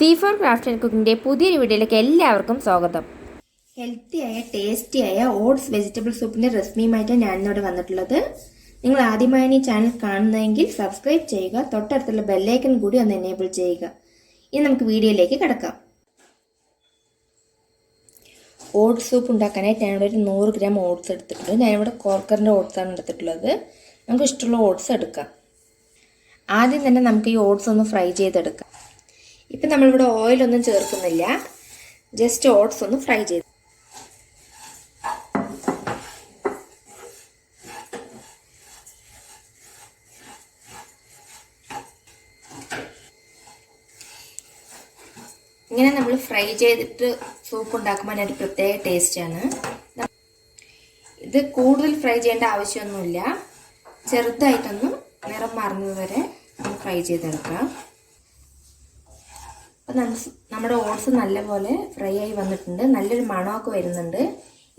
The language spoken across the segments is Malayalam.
ഫീഫോർ ക്രാഫ്റ്റ് ആൻഡ് കുക്കിങ്ങിൻ്റെ പുതിയൊരു വീഡിയോയിലേക്ക് എല്ലാവർക്കും സ്വാഗതം. ഹെൽത്തിയായ ടേസ്റ്റിയായ ഓട്സ് വെജിറ്റബിൾ സൂപ്പിൻ്റെ റെസിപ്പിയുമായിട്ടാണ് ഞാനിന്നോട് വന്നിട്ടുള്ളത്. നിങ്ങൾ ആദ്യമായാണ് ഈ ചാനൽ കാണുന്നതെങ്കിൽ സബ്സ്ക്രൈബ് ചെയ്യുക, തൊട്ടടുത്തുള്ള ബെല്ലൈക്കൺ കൂടി ഒന്ന് എനേബിൾ ചെയ്യുക. ഇനി നമുക്ക് വീഡിയോയിലേക്ക് കിടക്കാം. ഓട്സ് സൂപ്പ് ഉണ്ടാക്കാനായിട്ട് ഞാനിവിടെ ഒരു 100 ഗ്രാം ഓട്സ് എടുത്തിട്ടുണ്ട്. ഞാനിവിടെ കോർക്കറിൻ്റെ ഓട്സാണ് എടുത്തിട്ടുള്ളത്. നമുക്ക് ഇഷ്ടമുള്ള ഓട്സ് എടുക്കാം. ആദ്യം തന്നെ നമുക്ക് ഈ ഓട്സ് ഒന്ന് ഫ്രൈ ചെയ്തെടുക്കാം. ഇപ്പം നമ്മളിവിടെ ഓയിലൊന്നും ചേർക്കുന്നില്ല, ജസ്റ്റ് ഓട്സ് ഒന്ന് ഫ്രൈ ചെയ്ത്. ഇങ്ങനെ നമ്മൾ ഫ്രൈ ചെയ്തിട്ട് സൂപ്പ് ഉണ്ടാക്കുമ്പോൾ അതിനൊരു പ്രത്യേക ടേസ്റ്റാണ്. ഇത് കൂടുതൽ ഫ്രൈ ചെയ്യേണ്ട ആവശ്യമൊന്നുമില്ല, ചെറുതായിട്ടൊന്ന് നിറം മാറുന്നത് വരെ ഫ്രൈ ചെയ്തെടുക്കാം. നമ്മുടെ ഓട്സ് നല്ലപോലെ ഫ്രൈ ആയി വന്നിട്ടുണ്ട്, നല്ലൊരു മണമൊക്കെ വരുന്നുണ്ട്.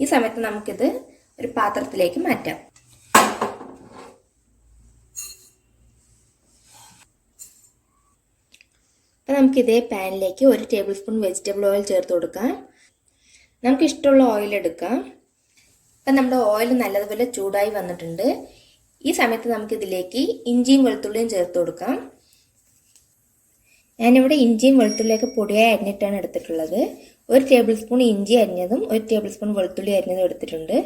ഈ സമയത്ത് നമുക്കിത് ഒരു പാത്രത്തിലേക്ക് മാറ്റാം. അപ്പം നമുക്ക് ഇതേ പാനിലേക്ക് 1 ടേബിൾ സ്പൂൺ വെജിറ്റബിൾ ഓയിൽ ചേർത്ത് കൊടുക്കാം. നമുക്ക് ഇഷ്ടമുള്ള ഓയിൽ എടുക്കാം. അപ്പം നമ്മുടെ ഓയിൽ നല്ലതുപോലെ ചൂടായി വന്നിട്ടുണ്ട്. ഈ സമയത്ത് നമുക്കിതിലേക്ക് ഇഞ്ചിയും വെളുത്തുള്ളിയും ചേർത്ത് കൊടുക്കാം. ഞാനിവിടെ ഇഞ്ചിയും വെളുത്തുള്ളിയൊക്കെ പൊടിയായി അരിഞ്ഞിട്ടാണ് എടുത്തിട്ടുള്ളത്. 1 ടേബിൾ സ്പൂൺ ഇഞ്ചി അരിഞ്ഞതും 1 ടേബിൾ സ്പൂൺ വെളുത്തുള്ളി അരിഞ്ഞതും എടുത്തിട്ടുണ്ട്.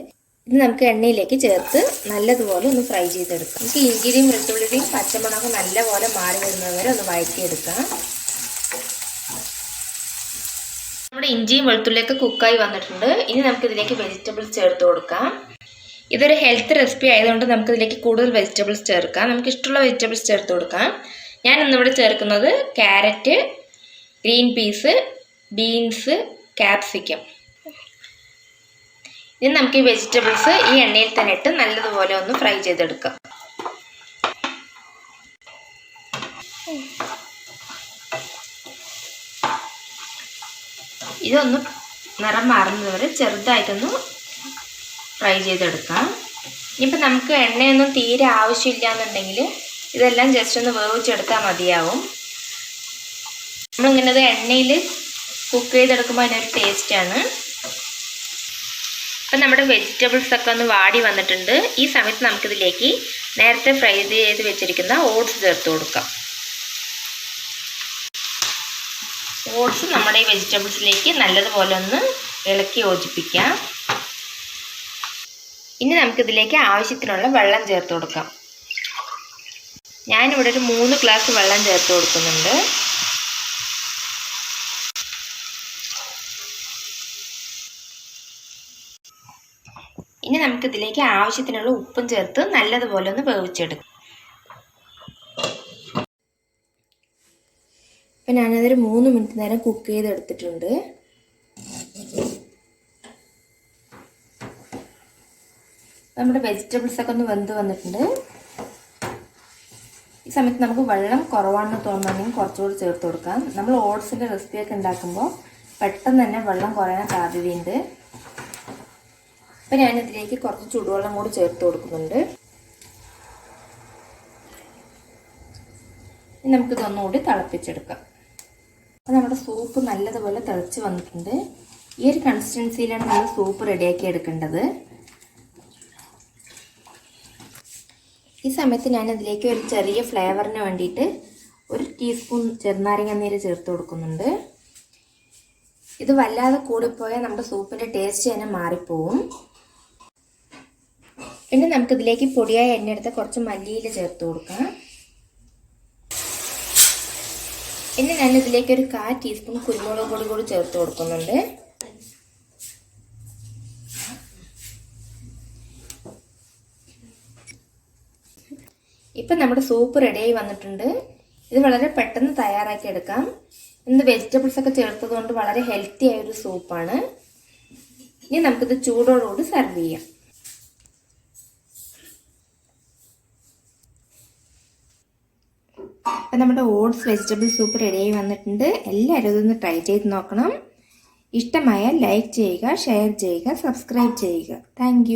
ഇത് നമുക്ക് എണ്ണയിലേക്ക് ചേർത്ത് നല്ലതുപോലെ ഒന്ന് ഫ്രൈ ചെയ്തെടുക്കാം. നമുക്ക് ഇഞ്ചിയുടെയും വെളുത്തുള്ളിയുടെയും പച്ചമുളക് നല്ലപോലെ മാറി വരുന്നത് വരെ ഒന്ന് വഴറ്റിയെടുക്കാം. നമ്മുടെ ഇഞ്ചിയും വെളുത്തുള്ളിയൊക്കെ കുക്കായി വന്നിട്ടുണ്ട്. ഇനി നമുക്ക് ഇതിലേക്ക് വെജിറ്റബിൾസ് ചേർത്ത് കൊടുക്കാം. ഇതൊരു ഹെൽത്ത് റെസിപ്പി ആയതുകൊണ്ട് നമുക്ക് ഇതിലേക്ക് കൂടുതൽ വെജിറ്റബിൾസ് ചേർക്കാം. നമുക്ക് ഇഷ്ടമുള്ള വെജിറ്റബിൾസ് ചേർത്ത് കൊടുക്കാം. ഞാൻ ഇന്നിവിടെ ചേർക്കുന്നത് carrot, green peas, beans, capsicum. ഇനി നമുക്ക് ഈ വെജിറ്റബിൾസ് ഈ എണ്ണയിൽ തന്നെ ഇട്ട് നല്ലതുപോലെ ഒന്ന് ഫ്രൈ ചെയ്തെടുക്കാം. ഇതൊന്ന് നിറം മാറുന്നത് വരെ ചെറുതായിട്ടൊന്ന് ഫ്രൈ ചെയ്തെടുക്കാം. ഇനിയിപ്പോൾ നമുക്ക് എണ്ണയൊന്നും തീരെ ആവശ്യമില്ല എന്നുണ്ടെങ്കിൽ ഇതെല്ലാം ജസ്റ്റ് ഒന്ന് വേവിച്ചെടുത്താൽ മതിയാവും. നമ്മളിങ്ങനെ എണ്ണയിൽ കുക്ക് ചെയ്തെടുക്കുമ്പോൾ അതിനൊരു ടേസ്റ്റാണ്. അപ്പം നമ്മുടെ വെജിറ്റബിൾസ് ഒക്കെ ഒന്ന് വാടി വന്നിട്ടുണ്ട്. ഈ സമയത്ത് നമുക്കിതിലേക്ക് നേരത്തെ ഫ്രൈ ചെയ്ത് വെച്ചിരിക്കുന്ന ഓട്സ് ചേർത്ത് കൊടുക്കാം. ഓട്സ് നമ്മുടെ ഈ വെജിറ്റബിൾസിലേക്ക് നല്ലതുപോലെ ഒന്ന് ഇളക്കി യോജിപ്പിക്കാം. ഇനി നമുക്കിതിലേക്ക് ആവശ്യത്തിനുള്ള വെള്ളം ചേർത്ത് കൊടുക്കാം. ഞാനിവിടെ ഒരു 3 ഗ്ലാസ് വെള്ളം ചേർത്ത് കൊടുക്കുന്നുണ്ട്. ഇനി നമുക്കിതിലേക്ക് ആവശ്യത്തിനുള്ള ഉപ്പും ചേർത്ത് നല്ലതുപോലെ ഒന്ന് വേവിച്ചെടുക്കാം. അപ്പം ഞാനതൊരു 3 മിനിറ്റ് നേരം കുക്ക് ചെയ്തെടുത്തിട്ടുണ്ട്. നമ്മുടെ വെജിറ്റബിൾസ് ഒക്കെ ഒന്ന് വെന്ത് വന്നിട്ടുണ്ട്. ഈ സമയത്ത് നമുക്ക് വെള്ളം കുറവാണെന്ന് തോന്നുകയാണെങ്കിൽ കുറച്ചുകൂടി ചേർത്ത് കൊടുക്കാം. നമ്മൾ ഓട്സിൻ്റെ റെസിപ്പിയൊക്കെ ഉണ്ടാക്കുമ്പോൾ പെട്ടെന്ന് തന്നെ വെള്ളം കുറയാൻ സാധ്യതയുണ്ട്. അപ്പം ഞാനിതിലേക്ക് കുറച്ച് ചൂടുവെള്ളം കൂടി ചേർത്ത് കൊടുക്കുന്നുണ്ട്. ഇനി നമുക്കിതൊന്നുകൂടി തിളപ്പിച്ചെടുക്കാം. അപ്പം നമ്മുടെ സൂപ്പ് നല്ലതുപോലെ തിളച്ച് വന്നിട്ടുണ്ട്. ഈ ഒരു കൺസിസ്റ്റൻസിയിലാണ് നമ്മൾ സൂപ്പ് റെഡിയാക്കി എടുക്കേണ്ടത്. ഈ സമയത്ത് ഞാനതിലേക്ക് ഒരു ചെറിയ ഫ്ലേവറിന് വേണ്ടിയിട്ട് 1 ടീസ്പൂൺ ചെറുനാരങ്ങ നീര് ചേർത്ത് കൊടുക്കുന്നുണ്ട്. ഇത് വല്ലാതെ കൂടിപ്പോയാൽ നമ്മുടെ സൂപ്പിൻ്റെ ടേസ്റ്റ് തന്നെ മാറിപ്പോവും. പിന്നെ നമുക്കിതിലേക്ക് പൊടിയായി അരിഞ്ഞെടുത്ത കുറച്ച് മല്ലിയില ചേർത്ത് കൊടുക്കാം. പിന്നെ ഞാനിതിലേക്ക് ഒരു 1/4 ടീസ്പൂൺ കുരുമുളക് പൊടി കൂടി ചേർത്ത് കൊടുക്കുന്നുണ്ട്. ഇപ്പം നമ്മുടെ സൂപ്പ് റെഡിയായി വന്നിട്ടുണ്ട്. ഇത് വളരെ പെട്ടെന്ന് തയ്യാറാക്കി എടുക്കാം. ഇന്ന് വെജിറ്റബിൾസ് ഒക്കെ ചേർത്തത് കൊണ്ട് വളരെ ഹെൽത്തി ആയൊരു സൂപ്പാണ്. ഇനി നമുക്കിത് ചൂടോടുകൂടി സെർവ് ചെയ്യാം. അപ്പം നമ്മുടെ ഓട്സ് വെജിറ്റബിൾ സൂപ്പ് റെഡിയായി വന്നിട്ടുണ്ട്. എല്ലാവരും ഇതൊന്ന് ട്രൈ ചെയ്ത് നോക്കണം. ഇഷ്ടമായാൽ ലൈക്ക് ചെയ്യുക, ഷെയർ ചെയ്യുക, സബ്സ്ക്രൈബ് ചെയ്യുക. താങ്ക്